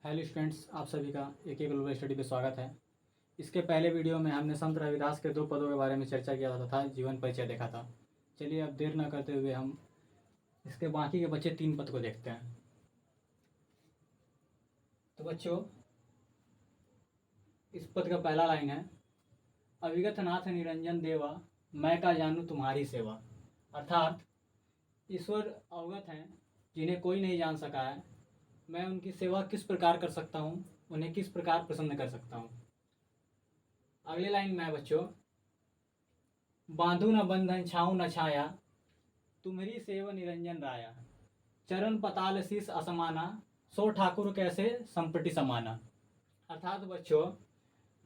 Hello students, आप सभी का एक ग्लोबल स्टडी पे स्वागत है। इसके पहले वीडियो में हमने संत रविदास के 2 पदों के बारे में चर्चा किया था, जीवन परिचय देखा था। चलिए अब देर न करते हुए हम इसके बाकी के बचे 3 पद को देखते हैं। तो बच्चों, इस पद का पहला लाइन है, अविगत नाथ निरंजन देवा, मैं का जानू तुम्हारी सेवा। अर्थात ईश्वर अवगत हैं जिन्हें कोई नहीं जान सका है, मैं उनकी सेवा किस प्रकार कर सकता हूँ, उन्हें किस प्रकार प्रसन्न कर सकता हूँ। अगले लाइन में है बच्चों, बांधू न बंधन छाऊं न छाया, तुम्हारी सेव निरंजन राया, चरण पताल शीस असमाना, सो ठाकुर कैसे संपत्ति समाना। अर्थात बच्चों,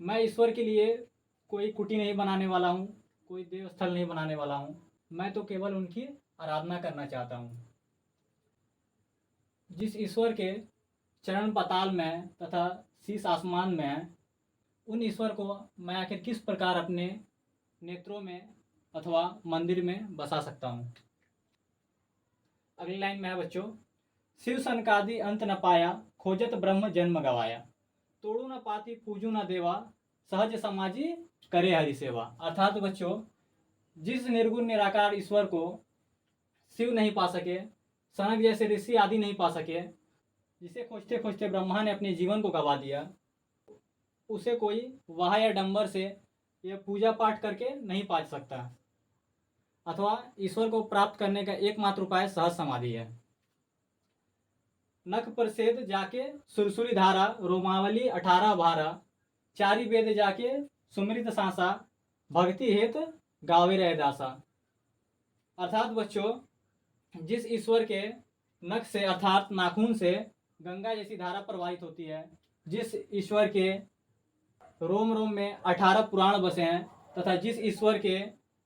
मैं ईश्वर के लिए कोई कुटी नहीं बनाने वाला हूँ, कोई देवस्थल नहीं बनाने वाला हूँ, मैं तो केवल उनकी आराधना करना चाहता हूँ। जिस ईश्वर के चरण पताल में तथा शीस आसमान में है, उन ईश्वर को मैं आखिर किस प्रकार अपने नेत्रों में अथवा मंदिर में बसा सकता हूँ। अगली लाइन में है बच्चों, शिव सनकादि अंत न पाया, खोजत ब्रह्म जन्म गवाया, तोड़ू न पाती पूजू न देवा, सहज समाजी करे हरि सेवा। अर्थात बच्चों, जिस निर्गुण निराकार ईश्वर को शिव नहीं पा सके, सनक जैसे ऋषि आदि नहीं पा सके, जिसे खोजते खोजते ब्रह्मा ने अपने जीवन को गवा दिया, उसे कोई वाह या डंबर से या पूजा पाठ करके नहीं पा सकता, अथवा ईश्वर को प्राप्त करने का एकमात्र उपाय सहज समाधि है। नख प्रसेद जाके सुरसुरी धारा, रोमावली 18 भारा, चारि वेद जाके सुमृत सांसा, भक्ति हेत गावे रह दासा। अर्थात बच्चों, जिस ईश्वर के नख से अर्थात नाखून से गंगा जैसी धारा प्रवाहित होती है, जिस ईश्वर के रोम रोम में 18 पुराण बसे हैं, तथा जिस ईश्वर के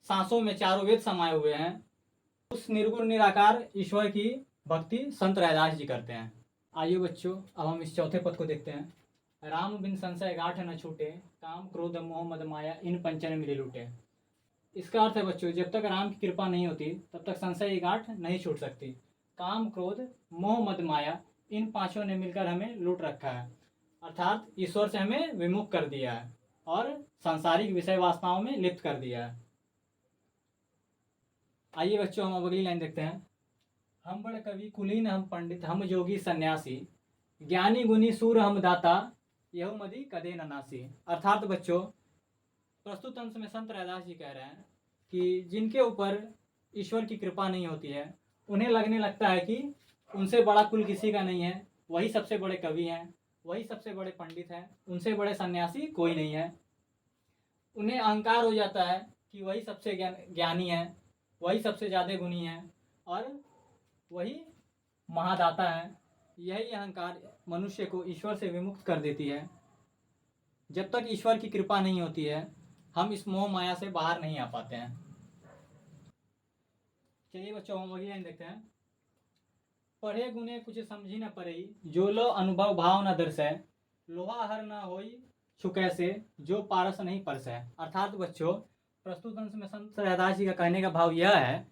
सांसों में 4 वेद समाये हुए हैं, उस निर्गुण निराकार ईश्वर की भक्ति संत रैदास जी करते हैं। आइए बच्चों, अब हम इस चौथे पद को देखते हैं। राम बिन संशय गाठ न छूटे, काम क्रोध मोह मद माया इन पंचन मिले लूटे। इसका अर्थ है बच्चों, जब तक राम की कृपा नहीं होती तब तक संशय की गांठ नहीं छूट सकती। काम क्रोध मोह मद माया इन पांचों ने मिलकर हमें लूट रखा है, अर्थात ईश्वर से हमें विमुख कर दिया है और सांसारिक विषय वासनाओं में लिप्त कर दिया है। आइए बच्चों, हम अब अगली लाइन देखते हैं। हम बड़ कवि कुलीन हम पंडित, हम जोगी सन्यासी, ज्ञानी गुनी सूर हम दाता, यह मदी कदे न नासी। अर्थात बच्चों, प्रस्तुत अंश में संत रैदास जी कह रहे हैं कि जिनके ऊपर ईश्वर की कृपा नहीं होती है, उन्हें लगने लगता है कि उनसे बड़ा कुल किसी का नहीं है, वही सबसे बड़े कवि हैं, वही सबसे बड़े पंडित हैं, उनसे बड़े सन्यासी कोई नहीं है। उन्हें अहंकार हो जाता है कि वही सबसे ज्ञानी है, वही सबसे ज़्यादा गुणी है और वही महादाता है। यही अहंकार मनुष्य को ईश्वर से विमुक्त कर देती है। जब तक ईश्वर की कृपा नहीं होती है, हम इस मोह माया से बाहर नहीं आ पाते हैं। चलिए बच्चों, हम अगली लाइन देखते हैं। पढ़े गुने कुछ समझी न पड़ई, जो लो अनुभव भाव न दर्शय, लोहा हर न होई छुकैसे, जो पारस नहीं परसै। अर्थात बच्चों, प्रस्तुत अंश में संत रैदास जी का कहने का भाव यह है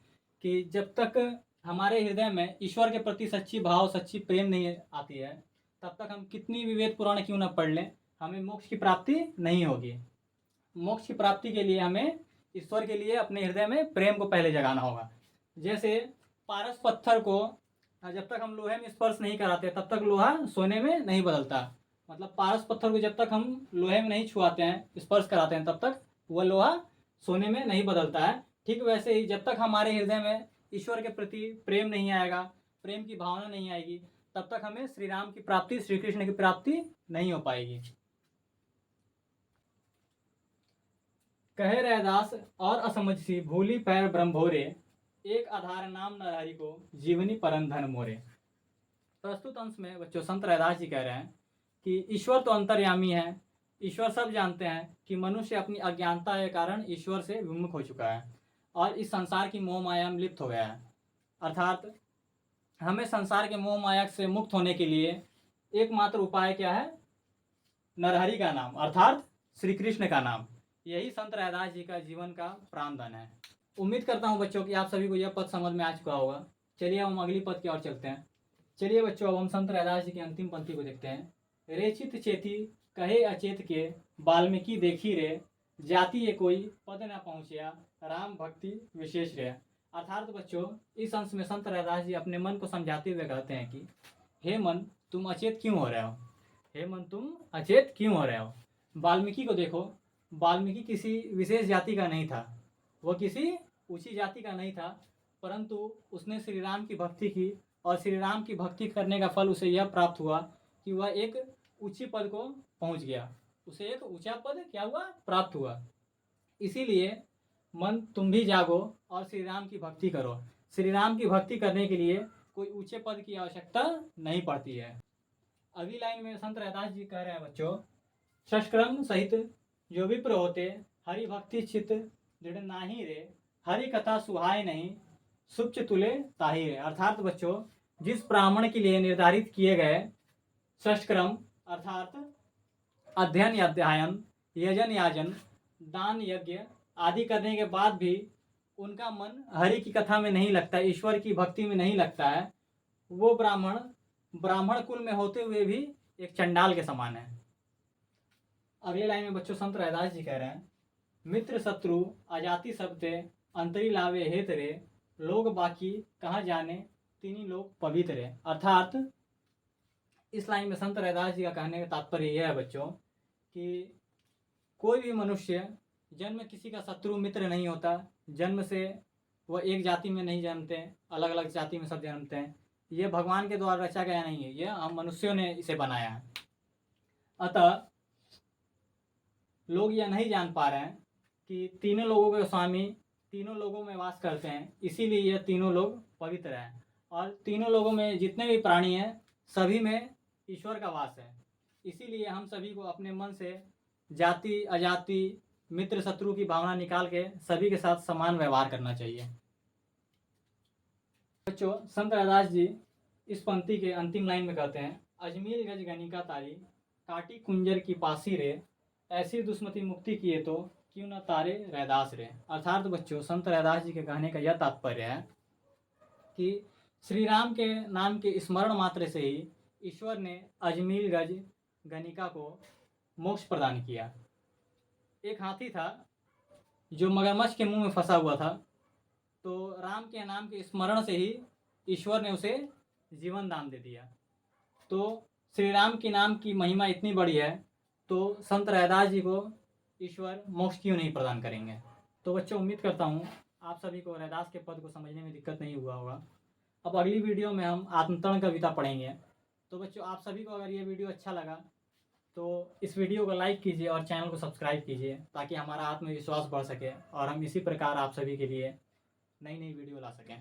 कि जब तक हमारे हृदय में ईश्वर के प्रति सच्ची भाव, सच्ची प्रेम नहीं आती है, तब तक हम कितनी भी वेद पुराण क्यों न पढ़ लें, हमें मोक्ष की प्राप्ति नहीं होगी। मोक्ष की प्राप्ति के लिए हमें ईश्वर के लिए अपने हृदय में प्रेम को पहले जगाना होगा। जैसे पारस पत्थर को जब तक हम लोहे में स्पर्श नहीं कराते तब तक लोहा सोने में नहीं बदलता। मतलब पारस पत्थर को जब तक हम लोहे में नहीं छुआते हैं, स्पर्श कराते हैं, तब तक वह लोहा सोने में नहीं बदलता है। ठीक वैसे ही जब तक हमारे हृदय में ईश्वर के प्रति प्रेम नहीं आएगा, प्रेम की भावना नहीं आएगी, तब तक हमें श्री राम की प्राप्ति, श्री कृष्ण की प्राप्ति नहीं हो पाएगी। कहे रैदास और असमझ सी, भूली पैर ब्रह्मभोरे, एक आधार नाम नरहरि को, जीवनी परम धन मोरे। प्रस्तुत अंश में बच्चों संत रैदास जी कह रहे हैं कि ईश्वर तो अंतर्यामी है, ईश्वर सब जानते हैं कि मनुष्य अपनी अज्ञानता के कारण ईश्वर से विमुख हो चुका है और इस संसार की मोह माया में लिप्त हो गया है। अर्थात हमें संसार के मोह माया से मुक्त होने के लिए एकमात्र उपाय क्या है? नरहरि का नाम, अर्थात श्री कृष्ण का नाम। यही संत रैदास जी का जीवन का प्राणधन है। उम्मीद करता हूँ बच्चों कि आप सभी को यह पद समझ में आ चुका होगा। चलिए हम अगली पद की ओर चलते हैं। चलिए बच्चों, अब हम संत रैदास जी की अंतिम पंक्ति को देखते हैं। रेचित चेती कहे अचेत के, वाल्मीकि देखी रे, जाति ये कोई पद न पहुँचया, राम भक्ति विशेष रे। अर्थात बच्चों, इस अंश में संत रैदास जी अपने मन को समझाते हुए कहते हैं कि हे मन, तुम अचेत क्यों हो रहे हो? हे मन, तुम अचेत क्यों हो रहे हो? वाल्मीकि को देखो, वाल्मीकि किसी विशेष जाति का नहीं था, वह किसी ऊंची जाति का नहीं था, परंतु उसने श्री राम की भक्ति की और श्री राम की भक्ति करने का फल उसे यह प्राप्त हुआ कि वह एक ऊंची पद को पहुंच गया, उसे एक ऊंचा पद क्या हुआ? प्राप्त हुआ। इसीलिए मन, तुम भी जागो और श्री राम की भक्ति करो। श्री राम की भक्ति करने के लिए कोई ऊंचे पद की आवश्यकता नहीं पड़ती है। अगली लाइन में संत रैदास जी कह रहे हैं बच्चों, षष्क्रम सहित जो विप्र होते, हरि भक्ति चित दृढ़ नाही रे, हरि कथा सुहाय नहीं, सुप्च तुले ताही रे। अर्थात बच्चों, जिस ब्राह्मण के लिए निर्धारित किए गए षष्क्रम अर्थात अध्ययन अध्ययन, यजन याजन, दान यज्ञ आदि करने के बाद भी उनका मन हरि की कथा में नहीं लगता, ईश्वर की भक्ति में नहीं लगता है, वो ब्राह्मण कुल में होते हुए भी एक चंडाल के समान है। अगले लाइन में बच्चों संत रैदास जी कह रहे हैं, मित्र शत्रु अजाति सबते, अंतरी लावे हेत रे, लोग बाकी कहाँ जाने, तीनी लोग पवित्र रे। अर्थात इस लाइन में संत रैदास जी का कहने का तात्पर्य यह है बच्चों कि कोई भी मनुष्य जन्म किसी का शत्रु मित्र नहीं होता, जन्म से वह एक जाति में नहीं जन्मते, अलग अलग जाति में सब जन्मते हैं। ये भगवान के द्वारा रचा गया नहीं है, यह हम मनुष्यों ने इसे बनाया है। अतः लोग यह नहीं जान पा रहे हैं कि तीनों लोगों के स्वामी तीनों लोगों में वास करते हैं, इसीलिए यह तीनों लोग पवित्र हैं। और तीनों लोगों में जितने भी प्राणी हैं सभी में ईश्वर का वास है। इसीलिए हम सभी को अपने मन से जाति अजाति मित्र शत्रु की भावना निकाल के सभी के साथ समान व्यवहार करना चाहिए। बच्चों, संत रैदास जी इस पंक्ति के अंतिम लाइन में कहते हैं, अजमीर गज गणिका तारी, काटी कुंजर की पासी रे, ऐसी दुष्मति मुक्ति किए तो क्यों न तारे रैदास रे। अर्थात बच्चों, संत रैदास जी के कहने का यह तात्पर्य है कि श्री राम के नाम के स्मरण मात्र से ही ईश्वर ने अजमीर गज गणिका को मोक्ष प्रदान किया। एक हाथी था जो मगरमच्छ के मुंह में फंसा हुआ था, तो राम के नाम के स्मरण से ही ईश्वर ने उसे जीवन दान दे दिया। तो श्री राम के नाम की महिमा इतनी बड़ी है, तो संत रैदास जी को ईश्वर मोक्ष क्यों नहीं प्रदान करेंगे। तो बच्चों, उम्मीद करता हूँ आप सभी को रैदास के पद को समझने में दिक्कत नहीं हुआ होगा। अब अगली वीडियो में हम आत्मतरण कविता पढ़ेंगे। तो बच्चों, आप सभी को अगर ये वीडियो अच्छा लगा तो इस वीडियो को लाइक कीजिए और चैनल को सब्सक्राइब कीजिए, ताकि हमारा आत्मविश्वास बढ़ सके और हम इसी प्रकार आप सभी के लिए नई नई वीडियो ला सकें।